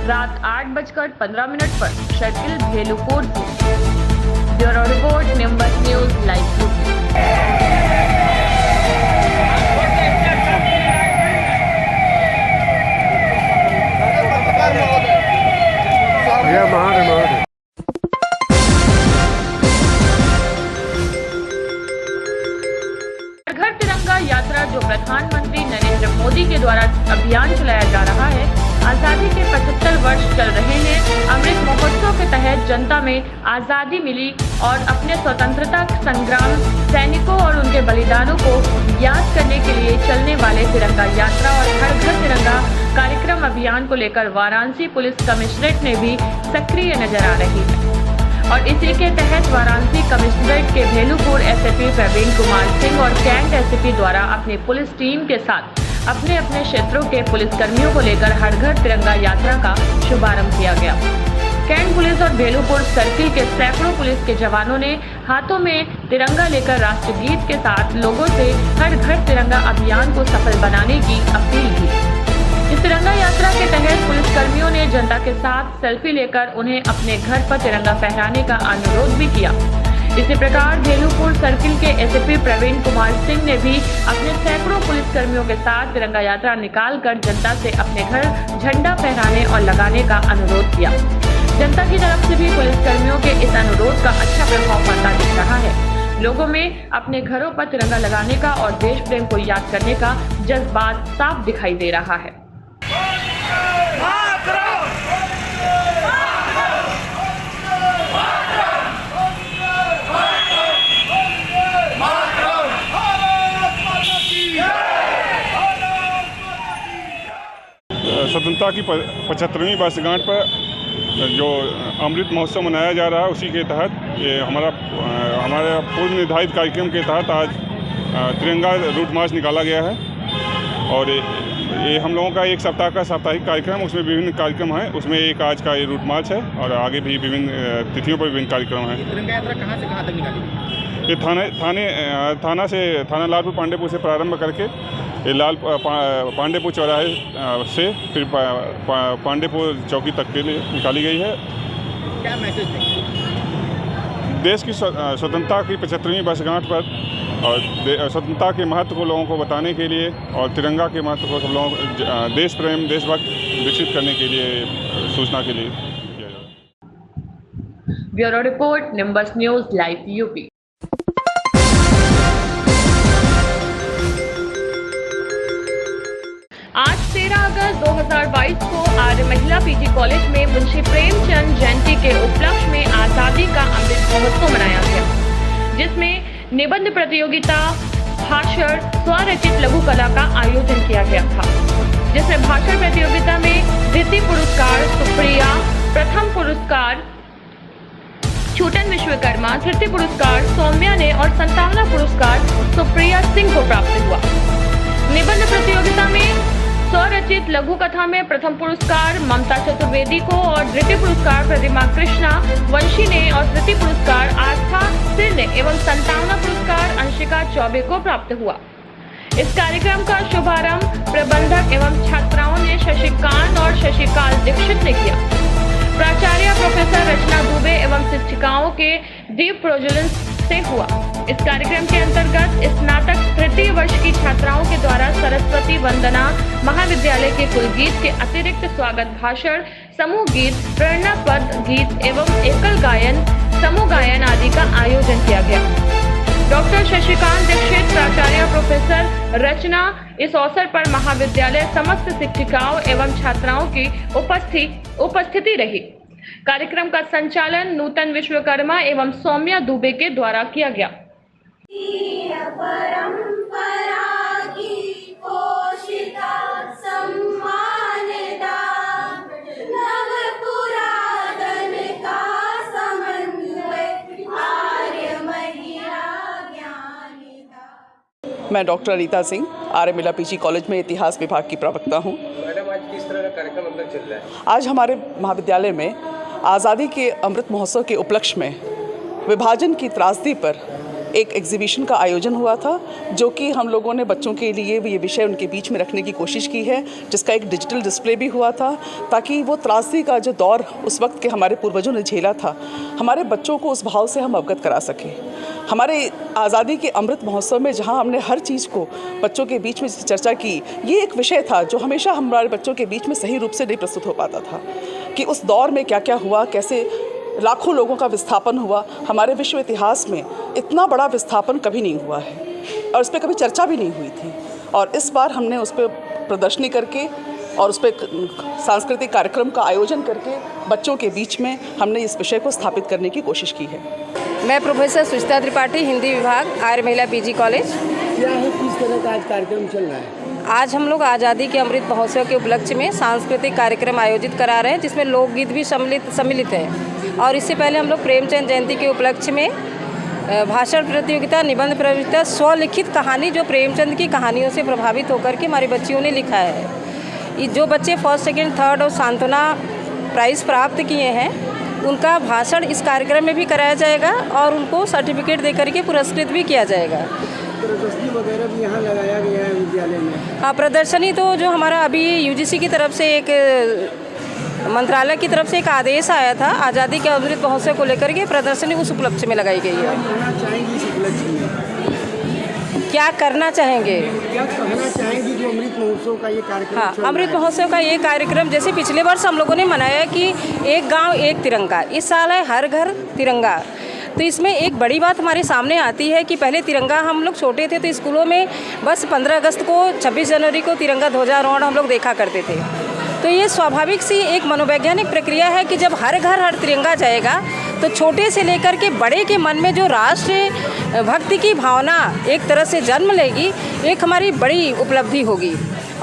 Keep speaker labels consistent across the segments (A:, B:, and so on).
A: रात 8:15 पर सर्किल भेलूपुर से। Bureau report nimbus news live UP. घर तिरंगा यात्रा जो प्रधानमंत्री नरेंद्र मोदी के द्वारा अभियान चलाया जा रहा है, आजादी के 75 वर्ष चल रहे हैं। अमृत महोत्सव के तहत जनता में आजादी मिली और अपने स्वतंत्रता संग्राम सैनिकों और उनके बलिदानों को याद करने के लिए चलने वाले तिरंगा यात्रा और हर घर तिरंगा कार्यक्रम अभियान को लेकर वाराणसी पुलिस कमिश्नरेट ने भी सक्रिय नजर आ रही है। और इसी के तहत वाराणसी कमिश्नरेट के भेलूपुर एसएपी प्रवीण कुमार सिंह और कैंट एसएपी द्वारा अपनी पुलिस टीम के साथ अपने अपने क्षेत्रों के पुलिसकर्मियों को लेकर हर घर तिरंगा यात्रा का शुभारंभ किया गया। कैंट पुलिस और भेलूपुर सर्किल के सैकड़ों पुलिस के जवानों ने हाथों में तिरंगा लेकर राष्ट्रगीत के साथ लोगों से हर घर तिरंगा अभियान को सफल बनाने की अपील की। इस तिरंगा यात्रा के तहत पुलिसकर्मियों ने जनता के साथ सेल्फी लेकर उन्हें अपने घर पर तिरंगा फहराने का अनुरोध भी किया। इसी प्रकार भेलूपुर सर्किल के एसएपी प्रवीण कुमार सिंह ने भी अपने सैकड़ों पुलिसकर्मियों के साथ तिरंगा यात्रा निकालकर जनता से अपने घर झंडा फहराने और लगाने का अनुरोध किया। जनता की तरफ से भी पुलिसकर्मियों के इस अनुरोध का अच्छा प्रभाव पड़ता दिख रहा है। लोगों में अपने घरों पर तिरंगा लगाने का और देश प्रेम को याद करने का जज्बात साफ दिखाई दे रहा है।
B: स्वतंत्रता की 75वीं वर्षगांठ पर जो अमृत महोत्सव मनाया जा रहा है, उसी के तहत ये हमारे पूर्व निर्धारित कार्यक्रम के तहत आज तिरंगा रूट मार्च निकाला गया है। और ये हम लोगों का एक सप्ताह का साप्ताहिक कार्यक्रम, उसमें विभिन्न कार्यक्रम हैं। उसमें एक आज का ये रूट मार्च है और आगे भी विभिन्न तिथियों पर विभिन्न कार्यक्रम हैं।
C: तिरंगा यात्रा कहाँ से कहाँ तक निकाली?
B: ये थाना लालपुर पांडेपुर से प्रारंभ करके ये पांडेपुर चौराहे से फिर पांडेपुर चौकी तक के लिए निकाली गई है।
C: क्या मैसेज देंगे?
B: देश की स्वतंत्रता की 75वीं वर्षगांठ पर और स्वतंत्रता के महत्व को लोगों को बताने के लिए और तिरंगा के महत्व को सब लोगों देश प्रेम देशभक्त विकसित करने के लिए सूचना के लिए किया जा रहा है।
A: Bureau report nimbus news live UP. आज 13 अगस्त 2022 को आर्य महिला पीजी कॉलेज में मुंशी प्रेमचंद जयंती के उपलक्ष्य में आजादी का अमृत महोत्सव मनाया गया, जिसमें निबंध प्रतियोगिता, भाषण, स्वरचित लघु कला का आयोजन किया गया था। जिसमें भाषण प्रतियोगिता में द्वितीय पुरस्कार सुप्रिया, प्रथम पुरस्कार छूटन विश्वकर्मा, तृतीय पुरस्कार सौम्या ने और 57वां पुरस्कार सुप्रिया सिंह को प्राप्त हुआ। निबंध प्रतियोगिता में स्वरचित लघु कथा में प्रथम पुरस्कार ममता चतुर्वेदी को और द्वितीय पुरस्कार प्रतिमा कृष्णा वंशी ने और तृतीय पुरस्कार आस्था सिर ने एवं 57वां पुरस्कार अंशिका चौबे को प्राप्त हुआ। इस कार्यक्रम का शुभारंभ प्रबंधक एवं छात्राओं ने शशिकांत और शशिकाल दीक्षित ने किया। प्राचार्य प्रोफेसर रचना दुबे एवं शिक्षिकाओं के दीप प्रज्वलन से हुआ। इस कार्यक्रम के अंतर्गत स्नातक तृतीय वर्ष की छात्राओं के द्वारा सरस्वती वंदना महाविद्यालय के कुलगीत के अतिरिक्त स्वागत भाषण, समूह गीत, प्रेरणा पद गीत एवं एकल गायन, समूह गायन आदि का आयोजन किया गया। डॉक्टर शशिकांत दीक्षित, प्राचार्य प्रोफेसर रचना इस अवसर पर महाविद्यालय समस्त शिक्षिकाओं एवं छात्राओं की उपस्थिति रही। कार्यक्रम का संचालन नूतन विश्वकर्मा एवं सौम्या दुबे के द्वारा किया गया।
D: मैं डॉक्टर रीता सिंह, आर्य महिला पीजी कॉलेज में इतिहास विभाग की प्रवक्ता हूँ।
C: मैडम, आज किस तरह का कार्यक्रम अंदर चल रहा है?
D: आज हमारे महाविद्यालय में आज़ादी के अमृत महोत्सव के उपलक्ष्य में विभाजन की त्रासदी पर एक एग्जीबिशन का आयोजन हुआ था, जो कि हम लोगों ने बच्चों के लिए ये विषय उनके बीच में रखने की कोशिश की है, जिसका एक डिजिटल डिस्प्ले भी हुआ था, ताकि वो त्रासदी का जो दौर उस वक्त के हमारे पूर्वजों ने झेला था, हमारे बच्चों को उस भाव से हम अवगत करा सकें। हमारे आज़ादी के अमृत महोत्सव में जहाँ हमने हर चीज़ को बच्चों के बीच में चर्चा की, ये एक विषय था जो हमेशा हमारे बच्चों के बीच में सही रूप से नहीं प्रस्तुत हो पाता था कि उस दौर में क्या क्या हुआ, कैसे लाखों लोगों का विस्थापन हुआ। हमारे विश्व इतिहास में इतना बड़ा विस्थापन कभी नहीं हुआ है और उस पर कभी चर्चा भी नहीं हुई थी। और इस बार हमने उस पर प्रदर्शनी करके और उस पर सांस्कृतिक कार्यक्रम का आयोजन करके बच्चों के बीच में हमने इस विषय को स्थापित करने की कोशिश की है।
E: मैं प्रोफेसर सुचिता त्रिपाठी, हिंदी विभाग, आर्य महिला पीजी कॉलेज।
C: क्या है, किस तरह का आज कार्यक्रम चल रहा है?
E: आज हम लोग आज़ादी के अमृत महोत्सव के उपलक्ष्य में सांस्कृतिक कार्यक्रम आयोजित करा रहे हैं, जिसमें लोकगीत भी सम्मिलित हैं। और इससे पहले हम लोग प्रेमचंद जयंती के उपलक्ष्य में भाषण प्रतियोगिता, निबंध प्रतियोगिता, स्वलिखित कहानी जो प्रेमचंद की कहानियों से प्रभावित होकर के हमारी बच्चियों ने लिखा है, ये जो बच्चे फर्स्ट, सेकेंड, थर्ड और सांत्वना प्राइज़ प्राप्त किए हैं, उनका भाषण इस कार्यक्रम में भी कराया जाएगा और उनको सर्टिफिकेट देकर के पुरस्कृत भी किया जाएगा।
C: प्रदर्शनी वगैरह भी यहाँ लगाया गया है विद्यालय में?
E: हाँ, प्रदर्शनी तो जो हमारा अभी यूजीसी की तरफ से एक मंत्रालय की तरफ से एक आदेश आया था आज़ादी के अमृत महोत्सव को लेकर के, प्रदर्शनी उस उपलक्ष्य में लगाई गई है।
C: कहना चाहेंगी इस उपलक्ष्य में?
E: क्या करना चाहेंगे?
C: क्या कहना चाहेंगी जो अमृत महोत्सव का ये कार्यक्रम?
E: हाँ, अमृत महोत्सव का ये कार्यक्रम जैसे पिछले वर्ष हम लोगों ने मनाया कि एक गांव एक तिरंगा, इस साल है हर घर तिरंगा। तो इसमें एक बड़ी बात हमारे सामने आती है कि पहले तिरंगा, हम लोग छोटे थे तो स्कूलों में बस 15 अगस्त को, 26 जनवरी को तिरंगा ध्वजारोहण हम लोग देखा करते थे। तो ये स्वाभाविक सी एक मनोवैज्ञानिक प्रक्रिया है कि जब हर घर हर तिरंगा जाएगा तो छोटे से लेकर के बड़े के मन में जो राष्ट्र भक्ति की भावना एक तरह से जन्म लेगी, एक हमारी बड़ी उपलब्धि होगी।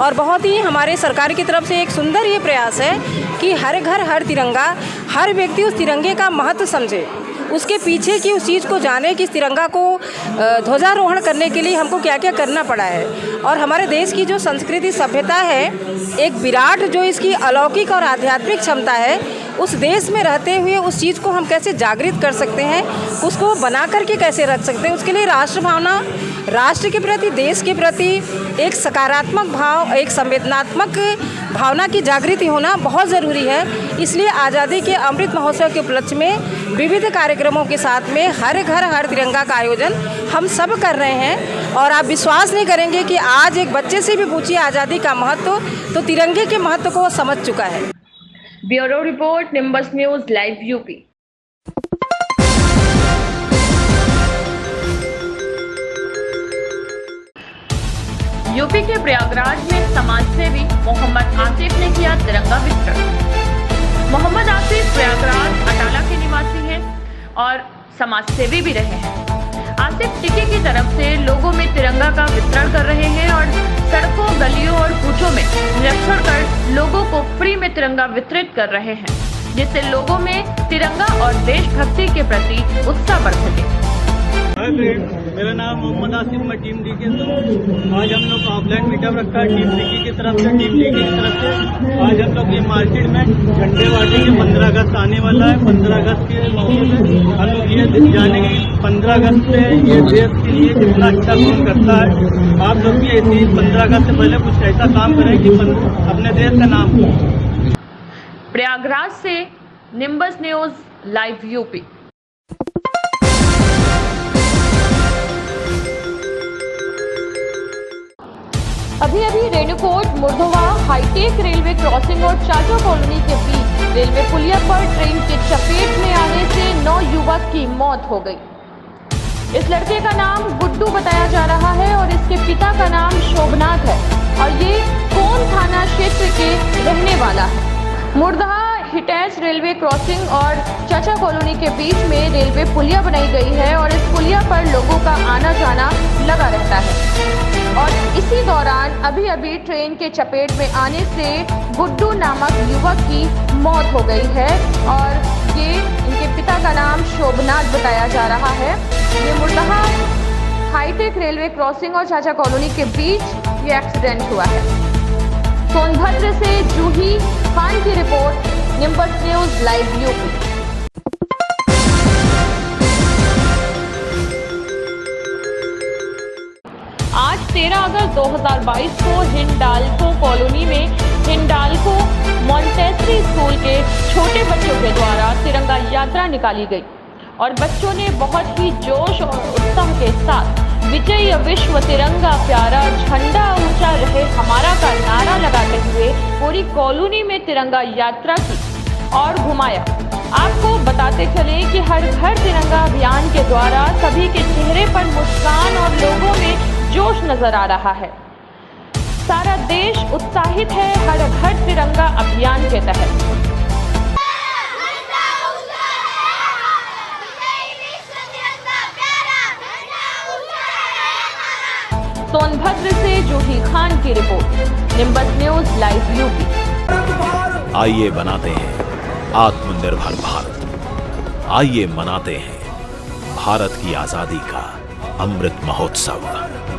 E: और बहुत ही हमारे सरकार की तरफ से एक सुंदर ये प्रयास है कि हर घर हर तिरंगा, हर व्यक्ति उस तिरंगे का महत्व समझे, उसके पीछे की उस चीज़ को जाने कि इस तिरंगा को ध्वजारोहण करने के लिए हमको क्या क्या करना पड़ा है। और हमारे देश की जो संस्कृति सभ्यता है, एक विराट जो इसकी अलौकिक और आध्यात्मिक क्षमता है, उस देश में रहते हुए उस चीज़ को हम कैसे जागृत कर सकते हैं, उसको बना करके कैसे रख सकते हैं, उसके लिए राष्ट्र भावना, राष्ट्र के प्रति, देश के प्रति एक सकारात्मक भाव, एक संवेदनात्मक भावना की जागृति होना बहुत ज़रूरी है। इसलिए आज़ादी के अमृत महोत्सव के उपलक्ष्य में विविध कार्यक्रमों के साथ में हर घर हर तिरंगा का आयोजन हम सब कर रहे हैं। और आप विश्वास नहीं करेंगे कि आज एक बच्चे से भी पूछिए आज़ादी का महत्व, तो तिरंगे के महत्व को वो समझ चुका है।
A: Bureau report, nimbus news live UP. UP के प्रयागराज में समाजसेवी मोहम्मद आसिफ ने किया तिरंगा वितरण। मोहम्मद आसिफ प्रयागराज अटाला के निवासी हैं और समाजसेवी भी रहे हैं। आसिफ टिक्की की तरफ से लोगों में तिरंगा का वितरण कर रहे हैं और सड़कों, गलियों और कूचों में निरीक्षण कर लोगों को फ्री में तिरंगा वितरित कर रहे हैं, जिससे लोगों में तिरंगा और देशभक्ति के प्रति उत्साह बढ़ सके।
F: हाय फ्रेंड, मेरा नाम मोहम्मद आसिफ, मैं टीम डी के हूँ। आज हम लोग ऑफलाइन मीटअप रखा है टीम डी की तरफ से, टीम डी की तरफ से। आज हम लोग ये मार्केट में झंडे बांटेंगे। 15 अगस्त आने वाला है। 15 अगस्त के मौके पे हम लोग ये जानेंगे 15 अगस्त से ये देश के लिए कितना अच्छा काम करता है। आप लोग भी ऐसे ही 15 अगस्त से पहले कुछ ऐसा काम करें कि अपने देश का नाम हो।
A: प्रयागराज से निम्बस न्यूज़ लाइव यूपी। अभी रेणुकूट मुर्धवा हाईटेक रेलवे क्रॉसिंग और चाचा कॉलोनी के बीच रेलवे पुलिया पर ट्रेन के चपेट में आने से 9 युवक की मौत हो गई। इस लड़के का नाम गुड्डू बताया जा रहा है और इसके पिता का नाम शोभनाथ है और ये कोन थाना क्षेत्र के रहने वाला है। मुर्धवा हिटैच रेलवे क्रॉसिंग और चाचा कॉलोनी के बीच में रेलवे पुलिया बनाई गई है और इस पुलिया पर लोगों का आना जाना लगा रहता है। और इसी दौरान अभी ट्रेन के चपेट में आने से गुड्डू नामक युवक की मौत हो गई है और ये इनके पिता का नाम शोभनाथ बताया जा रहा है। ये मुर्धवा हाईटेक रेलवे क्रॉसिंग और चाचा कॉलोनी के बीच ये एक्सीडेंट हुआ है। सोनभद्र से जूही खान की report, nimbus news live UP. 13 अगस्त 2022 को हिंडाल्को कॉलोनी में हिंडाल्को मॉन्टेसरी स्कूल के छोटे बच्चों के द्वारा तिरंगा यात्रा निकाली गई और बच्चों ने बहुत ही जोश और उत्साह के साथ विजय विश्व तिरंगा प्यारा झंडा ऊंचा रहे हमारा का नारा लगाते हुए पूरी कॉलोनी में तिरंगा यात्रा की और घुमाया। आपको बताते चले कि हर घर तिरंगा अभियान के द्वारा सभी के चेहरे पर मुस्कान और लोगों में जोश नजर आ रहा है। सारा देश उत्साहित है हर घर तिरंगा अभियान के तहत। सोनभद्र से जूही खान की report, nimbus news live UP.
G: आइए बनाते हैं आत्मनिर्भर भारत। आइए मनाते हैं भारत की आजादी का अमृत महोत्सव।